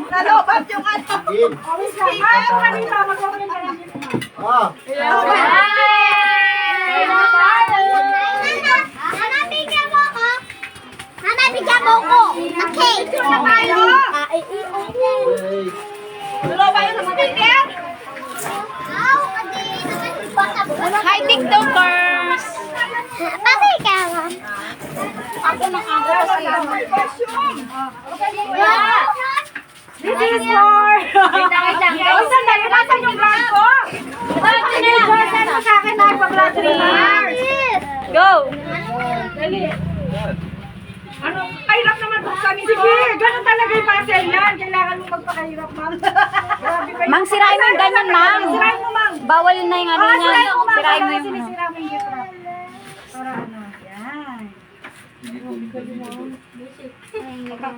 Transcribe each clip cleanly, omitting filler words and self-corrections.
Nalobat yung ano. Ayaw kanina, mag-open ka lang. Bigyan mo ko. Mama, bigyan mo ko. Okay. Wala ba yung speaker? Hi, TikTokers! Bakit ka mo? Ako na ang This is for... Saan tayo? Nasaan yung vlog ko? Saan mo sa akin na pag-vlog 3 years? Go! Ano? Kahirap naman buksan ito. Sige, ganun talaga yung puzzle yan. Kailangan mo magpakahirap, ma'am. Mang, sirain mo yung ganyan, Mang. Sirain mo, Mang. Bawal na yung ano niya. Sirain mo, Mang. Sirain mo yung... Sinisira mo yung gitra. Para ano? Yan.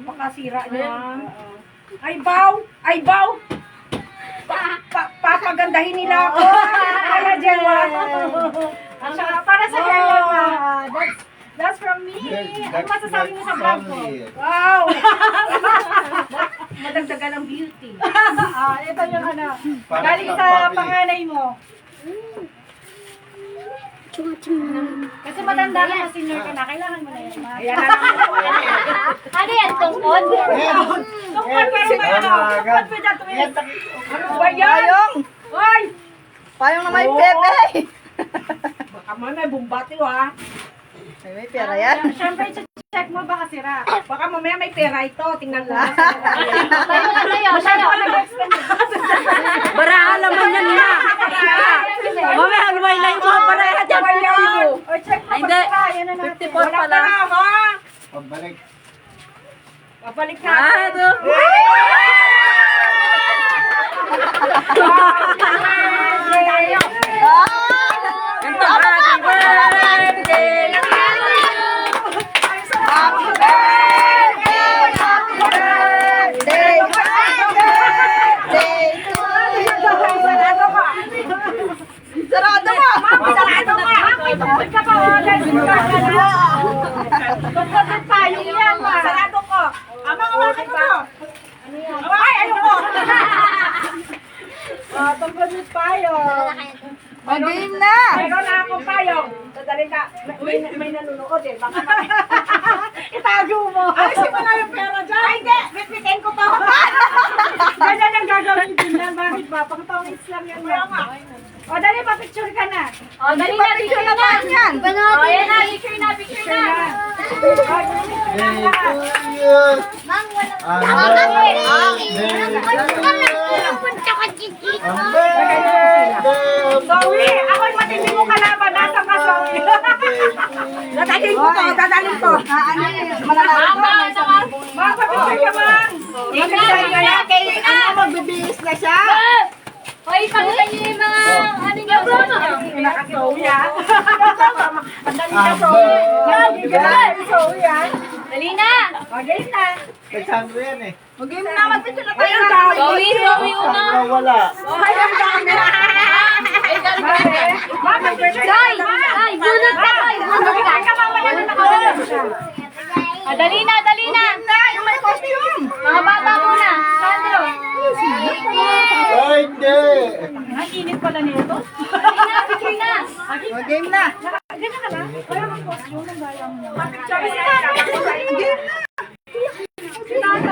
Pakasira niya. Ay, baw! Ay, baw! Papagandahin nila ako. Kaya dyan, at saka, para sa hair that's from me. Ano masasabi mo sa vlog ko? Wow! Madagdagan ng beauty. Ito yung ano. Galing sa panganay mo. Kasi matanda ka na, senior ka na. Kailangan mo na yan. Ayan na lang. Ano yan? Tungkod? Tungkol pero may ano. Tungkol with that twist. Ano ba yan? Hoy! Payong na may pepe. Baka may bumbati ha. May pera yan. Siyempre, check mo baka sira. Baka mamaya may pera ito. Tingnan mo. Tayo. Barahan naman yan na. Mamaya, lumay lang ko. Barahan dyan. O, check mo Hindi. pag sira. Yan na natin. 54 pala. Wala pa ha. Pabalik. Babalik natin. Ito. Ito, happy birthday. Happy birthday. Happy birthday. Sarado mo. Sarado ka. May tungkol ka pa. Tungkol pa. Yung yan. Sarado ko. Mga wakit ko. Ay, ayoko. Tungkol pa yun. Mag-game na. Mayroon na akong payong. Sadali ka. May nanonood eh. Baka itago mo. Alisin mo na yung pera dyan. Ay, hindi. Bitbitin ko to. Ganyan ang gagawin din yan. Bakit ba? Pang tawis lang yan. O, dali pa picture ka na. O, dali na, picture na ba? Yan. O, yan na, picture na. Picture na. Mang, wala. Zoe, ako'y matindi mo kalaban. Nasa ka, Zoe. Dadalhin ko to. Dadalhin ko. Ano yun? Malalaro ba? Mang, papicture ka, Mang. Tingnan mo na, kailangan. Magbibihis na siya. Hoy, pakita niyo yung mga ano niyo. Naka-Zoe, ah. Ang dali ka, Zoe. Zoe, ah. Dali na. Okay na. Nagsando yan eh. Mag-game na. Mag-picture na tayo. Ayun, dami. Zoe una. Wala. Ay, ang dami. Bakit? Zoy, bunot ka, Zoy. Bunot ka. Ay, kamamaya na nakawala siya. Ah, dali na, dali na. Yung may costume. Mga bata muna. Sandro. Ay, hindi. Ang init pala nito. Dali na, picture na. Mag-game na. Ganyan ka na? Wala mong costume ng bayang mo. Picture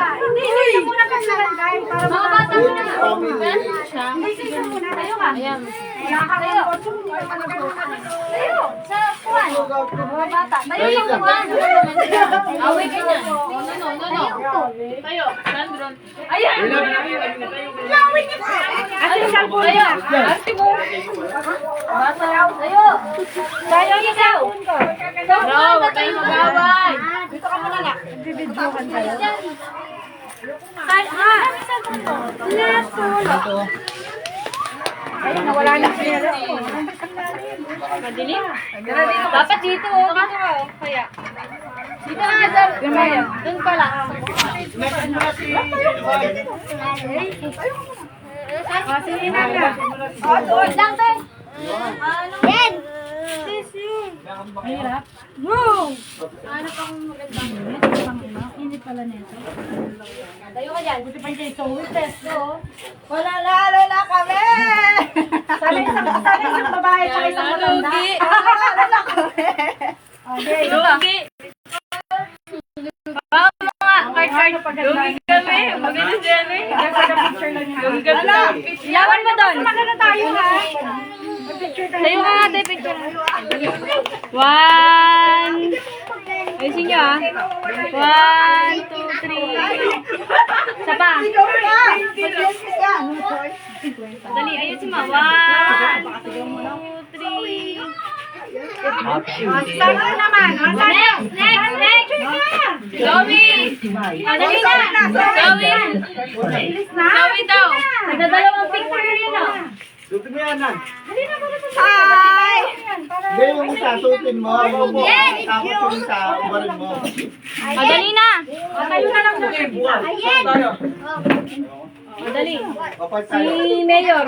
Hindi, isa muna ka sa landay. Para Mga bata muna. Hindi, isa muna. Tayo ka. Ayan. Wala ka rin costume. Hindi ka malagay. Tayo. Sa kuwan. Mga bata. Tayo sa kuwan. Away ka niyan. No. Tayo. Sandro. Ayan. At yung cellphone Tayo. na. Arte mo. Bata. Tayo. Tayo yung cellphone ko. No, huwag kayong mag-away. Dito ka muna na. Bibidyokan kayo. Ayun, nawala na siya. Madilim. Dapat dito. Dito. Kaya. Dito na nga, Dab. Doon pala. Sige na na. Wait lang, te. Yan. Hirap. Wow! Ano pang maganda? Tayo ka dyan. Buti pa yung so test ko. Mananalo na kami! Sabi isang babae sa isang matanda. Mananalo na kami! Okay. Lugi. Baka mga card. Lugi kami. Maganda dyan eh. Lugi kami. Lawan mo doon. Maganda tayo ha. Tayo ka nga tayo picture. 1. Ayusin nyo ah. 1, 2, 3. Isa pa. Dali, ayusin mo. 1, 2, 3. Sana naman. Next. Joey. Dali na. Joey daw. Nagdadalawang picture yun oh. Sutin mo yan, Nan. Hi! Hindi, yung isa, sutin mo. Yung mo. Tapos yung isa, ubarin mo. Dali na. Tayo na lang doon. Dali. Kapag Si tayo. Mayor.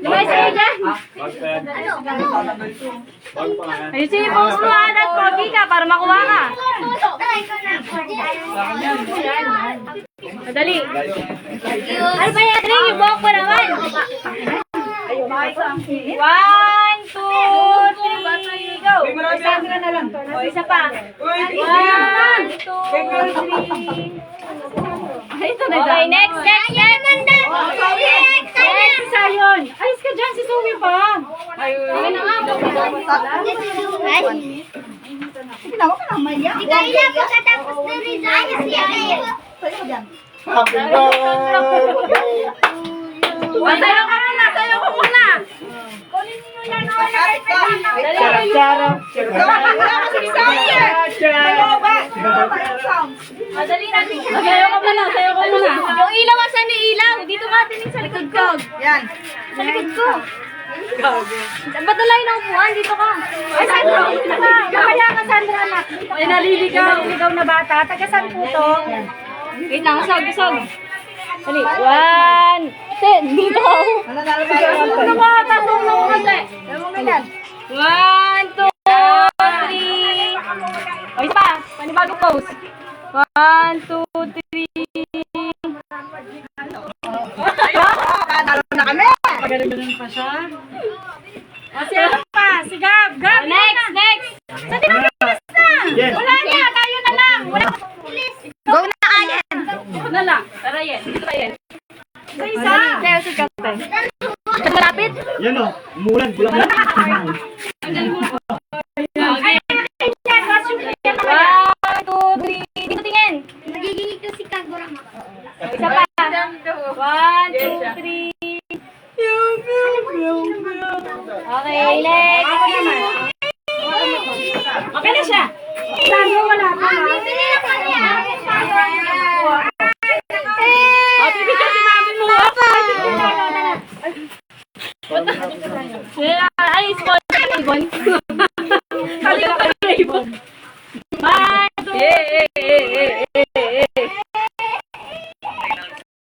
Lumay sa'yo dyan. Ayusin yung post mo at pogi ka para makuha ka. Dali. Ano ba yan? Yung buhok ko naman. 1, 2, 3, go! Sandra na lang to. O, isa pa. 1, 2, 3. Okay, next. Isa yun. Ayos ka dyan, si Zoe pa. Ayun na nga. Ginawa ka ng maya. Happy birthday. Sayo ka muna. Sayo ko muna. Charap-charap. Dali na. Sayo ka muna. Sayo ko muna. Yung ilaw, asan yung ilaw? Dito matinig sa likod ko. Yan. Sa likod ko. Ba't nalayo ng upuan? Dito ka. Ay, Sandra. Kaya ka, Sandra, anak. Ay, naliligaw na bata. Taga-san po to? Wait lang, usog. Dali. 1, 10. Dito. Mananalo tayo. Ano ba? Tasong mo kasi. 1, 2, 3. O, isa pa. Panibagong pose. 1, 2, 3. Nanalo na kami. Magaling pa siya. O, si ano pa? Si Gab. Gab. Next. Sa tinagilis na. Yes. Wala niya. Tayo na lang. Go na, Ayen. Na lang. Tara yan. Tara yan. Sa isa. Tayo si Kapten. Malapit? Yan o, umulan. Bulang lang. Okay. 1, 2, 3. Dito tingin. Nagigingit ko si Kagurama. Isa pa. 1, 2, 3. Okay, next. Okay na siya. Sandra, wala pa. Bibili na pa niya. Pipicture si mami mo. Ay, sponsor ka ibon. Kali ka pa ibon.